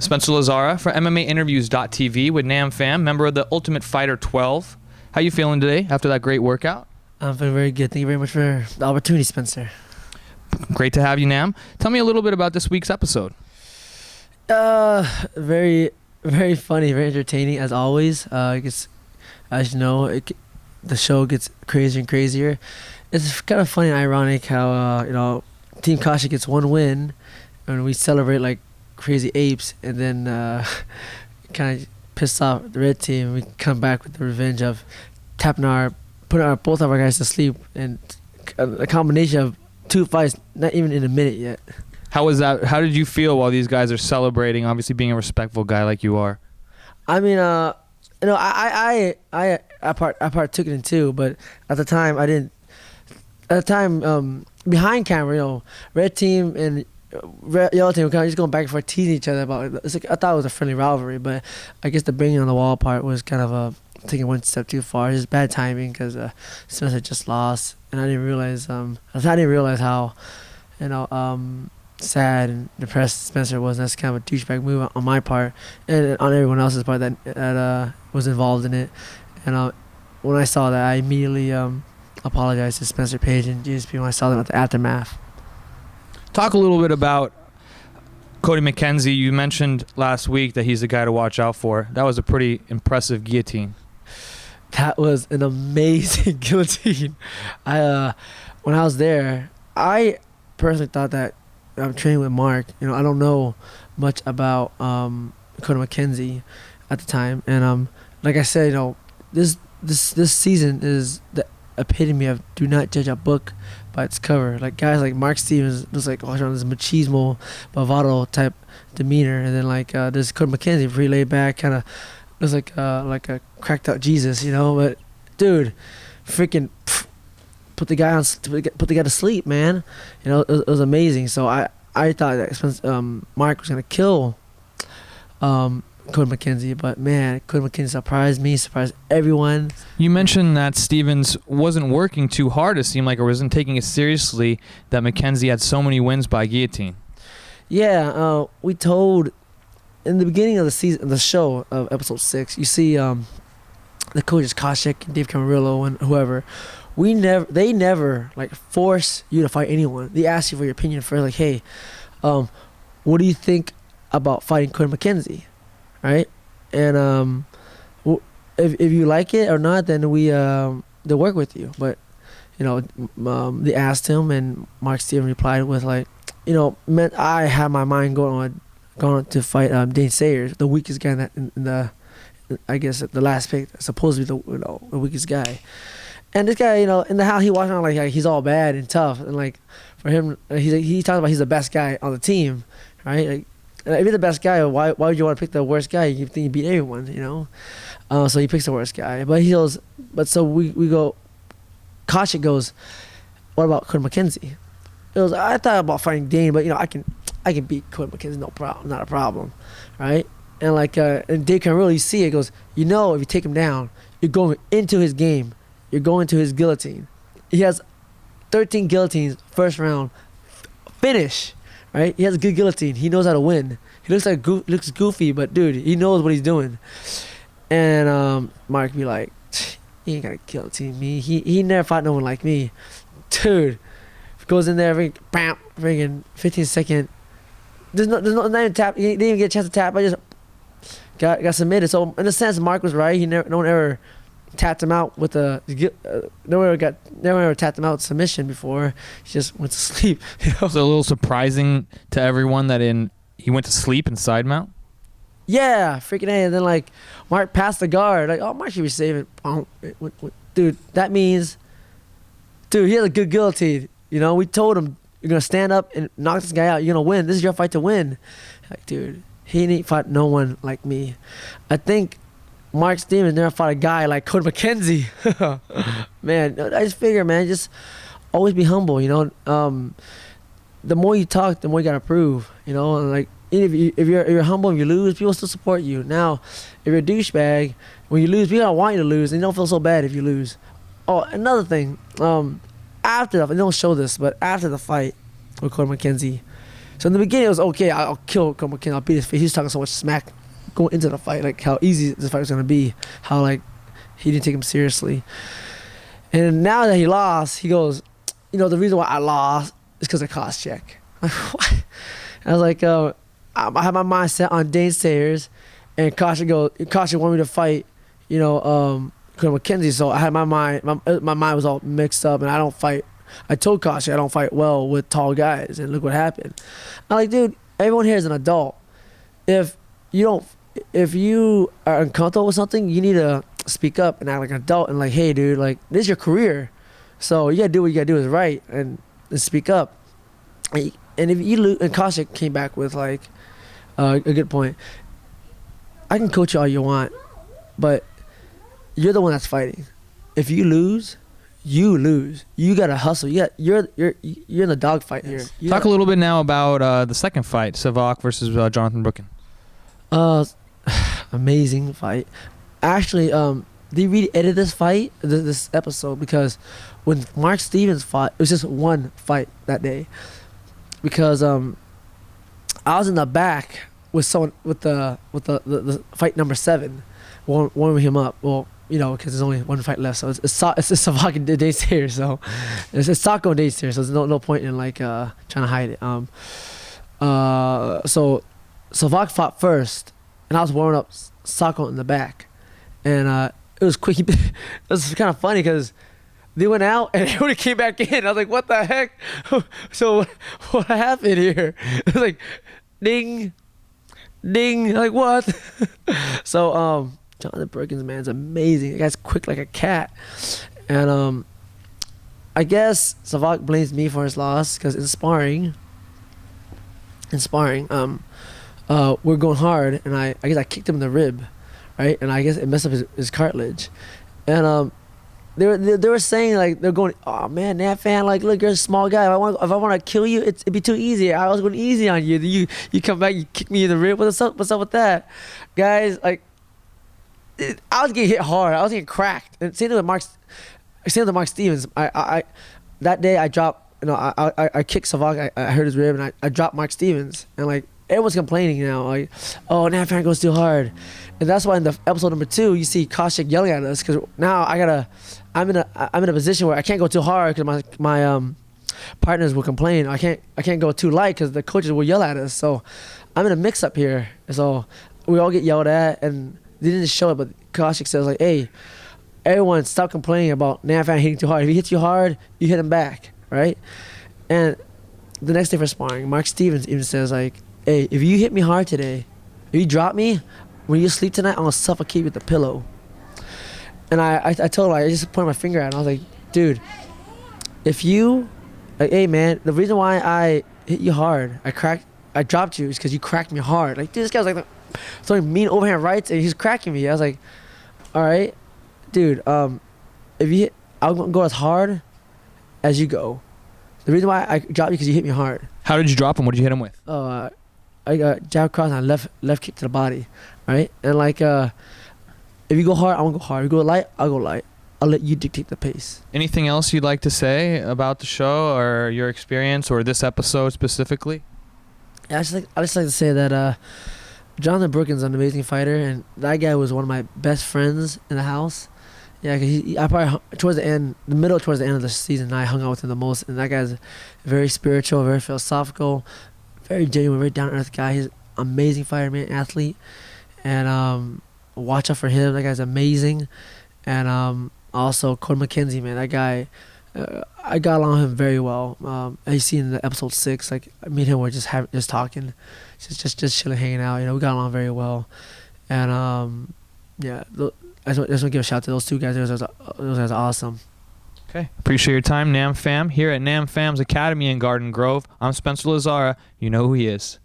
Spencer Lazara for MMAinterviews.tv with Phan, member of the Ultimate Fighter 12. How you feeling today after that great workout? I'm feeling very good. Thank you very much for the opportunity, Spencer. Great to have you, Nam. Tell me a little bit about this week's episode. Very, very funny, very entertaining as always. I guess, as you know, the show gets crazier and crazier. It's kind of funny and ironic how Team Kasha gets one win, and we celebrate like crazy apes, and then kind of piss off the red team. We come back with the revenge of putting both of our guys to sleep, and a combination of 2 fights, not even in a minute yet. How was that? How did you feel while these guys are celebrating? Obviously, being a respectful guy like you are. I mean, I partook in it too, but at the time I didn't. At the time, behind camera, red team and yellow team were kind of just going back and forth, teasing each other about it. It's like, I thought it was a friendly rivalry, but I guess the banging on the wall part was kind of taking one step too far. It's bad timing because Spencer just lost, and I didn't realize how sad and depressed Spencer was. That's kind of a douchebag move on my part and on everyone else's part that was involved in it. And when I saw that, I immediately apologized to Spencer Page and GSP when I saw them at the aftermath. Talk a little bit about Cody McKenzie. You mentioned last week that he's the guy to watch out for. That was a pretty impressive guillotine. That was an amazing guillotine. When I was there, I personally thought that I'm training with Mark. I don't know much about Cody McKenzie at the time, and like I said, this season is the epitome of do not judge a book by its cover. Like guys like Mark Stevens was like this machismo, bravado type demeanor, and then this Cody McKenzie pretty laid back, kind of was like a cracked out Jesus, But dude, freaking put the guy to sleep, man. It was amazing. So I thought that Mark was gonna kill Cody McKenzie, but man, Cody McKenzie surprised me, surprised everyone. You mentioned that Stevens wasn't working too hard, it seemed like, or wasn't taking it seriously, that McKenzie had so many wins by guillotine. Yeah, we told in the beginning of the season, the show of episode 6, you see the coaches Koscheck and Dave Camarillo and whoever. They never force you to fight anyone. They ask you for your opinion first, like, hey, what do you think about fighting Cody McKenzie? Right, and if you like it or not, then they'll work with you. But they asked him, and Mark Steven replied with man, I had my mind going on to fight Dane Sayers, the weakest guy in the I guess the last pick, supposed to be the weakest guy. And this guy, in the house, he walks around like he's all bad and tough, and for him, he talks about he's the best guy on the team, right? If you're the best guy, why would you want to pick the worst guy? You think you beat everyone, So he picks the worst guy. But he goes, so we go, Koscheck goes, what about Cody McKenzie? He goes, I thought about fighting Dane, but I can beat Cody McKenzie, no problem, not a problem, right? And and Dave Camarillo, you see it, goes, if you take him down, you're going into his game, you're going to his guillotine. He has 13 guillotines first round, finish. Right, he has a good guillotine. He knows how to win. He looks goofy, but dude, he knows what he's doing. And Mark be like, he ain't gonna guillotine me. He never fought no one like me, dude. Goes in there, freaking 15 second. There's no not even tap. He didn't even get a chance to tap. I just got submitted. So in a sense, Mark was right. No one ever tapped him out with no one ever tapped him out with submission before. He just went to sleep. It's a little surprising to everyone that he went to sleep in side mount. Yeah, freaking A. And then Mark passed the guard. Mark should be saving. Dude, that means, he has a good guillotine. We told him you're gonna stand up and knock this guy out. You're gonna win. This is your fight to win. Dude, he ain't fought no one like me. I think Mark Stevens never fought a guy like Cody McKenzie. Man, I just figure, man, just always be humble, the more you talk, the more you gotta prove, and if you're humble and you lose, people still support you. Now, if you're a douchebag, when you lose, people don't want you to lose, and you don't feel so bad if you lose. Oh, another thing, after they don't show this, but after the fight with Cody McKenzie, So in the beginning, it was okay. I'll kill McKenzie. I'll beat his face. He was talking so much smack going into the fight, like how easy this fight was gonna be. How like he didn't take him seriously. And now that he lost, he goes, you know, the reason why I lost is because of cost check. Like what? I was like, I had my mind set on Dane Sayers, and Kasha wanted me to fight, you know, McKenzie. So I had my mind was all mixed up, and I don't fight. I told Kasha I don't fight well with tall guys, and look what happened. I'm like, dude, everyone here is an adult. If you are uncomfortable with something, you need to speak up and act like an adult and like, hey, dude, like this is your career, so you gotta do what you gotta do is right and speak up. And if you lose, and Kasha came back with like a good point. I can coach you all you want, but you're the one that's fighting. If you lose, you lose. You gotta hustle. You're in the dog fight here. Talk a little bit now about the second fight, Savak versus Jonathan Brooken. Amazing fight. Actually, they really edited this fight, this episode, because when Mark Stevens fought, it was just one fight that day. Because I was in the back with someone with the fight number 7, warming him up. Well, you know, because there's only one fight left, so it's Savak and Dane Sayers, so it's Sako and Dane Sayers, so there's no point in like trying to hide it. So Savak fought first, and I was warming up Sako in the back, and it was quick. It was kind of funny because they went out and everybody came back in. I was like, what the heck? So what happened here? It was like, ding, ding, like what? So Jonathan Brooken's man's amazing. The guy's quick like a cat. And I guess Savak blames me for his loss because in sparring, we're going hard, and I guess I kicked him in the rib, right? And I guess it messed up his cartilage. And they were saying like they're going, oh man, that fan, like look, you're a small guy. If I want to kill you, it'd be too easy. I was going easy on you. You come back, you kick me in the rib. What's up with that, guys? Like I was getting hit hard. I was getting cracked. And same with Mark Stevens. I that day I dropped. You know, I kicked Savak. I hurt his rib, and I dropped Mark Stevens. And like everyone's complaining now, like, oh, Nat Fan goes too hard. And that's why in the episode number 2, you see Kaushik yelling at us because now I'm in a position where I can't go too hard because my partners will complain. I can't go too light because the coaches will yell at us. So I'm in a mix up here. So we all get yelled at, and they didn't show it, but Kaushik says like, hey, everyone stop complaining about Nat Fan hitting too hard. If he hits you hard, you hit him back, right? And the next day for sparring, Mark Stevens even says like, hey, if you hit me hard today, if you drop me, when you sleep tonight, I'm gonna suffocate with the pillow. And I told him, I just pointed my finger at him. I was like, dude, if you, like, hey man, the reason why I hit you hard, I dropped you is because you cracked me hard. Like, dude, this guy was like throwing mean overhand rights, and he's cracking me. I was like, all right, dude, if you hit, I'll go as hard as you go. The reason why I dropped you because you hit me hard. How did you drop him? What did you hit him with? I got jab cross and left kick to the body, right? And like, if you go hard, I won't go hard. If you go light, I'll go light. I'll let you dictate the pace. Anything else you'd like to say about the show or your experience or this episode specifically? Yeah, I just like to say that Jonathan Brooken's an amazing fighter, and that guy was one of my best friends in the house. Yeah, cause I probably towards the end of the season, I hung out with him the most, and that guy's very spiritual, very philosophical, very genuine, very down to earth guy. He's an amazing fighter, man, athlete, and watch out for him. That guy's amazing, and also Cody McKenzie, man, that guy. I got along with him very well. As you see in the episode 6, like me and him were just talking, just chilling, hanging out. You know, we got along very well, and yeah. I just want to give a shout out to those two guys. Those guys are awesome. Okay. Appreciate your time, Nam Fam. Here at Nam Fam's Academy in Garden Grove, I'm Spencer Lazara. You know who he is.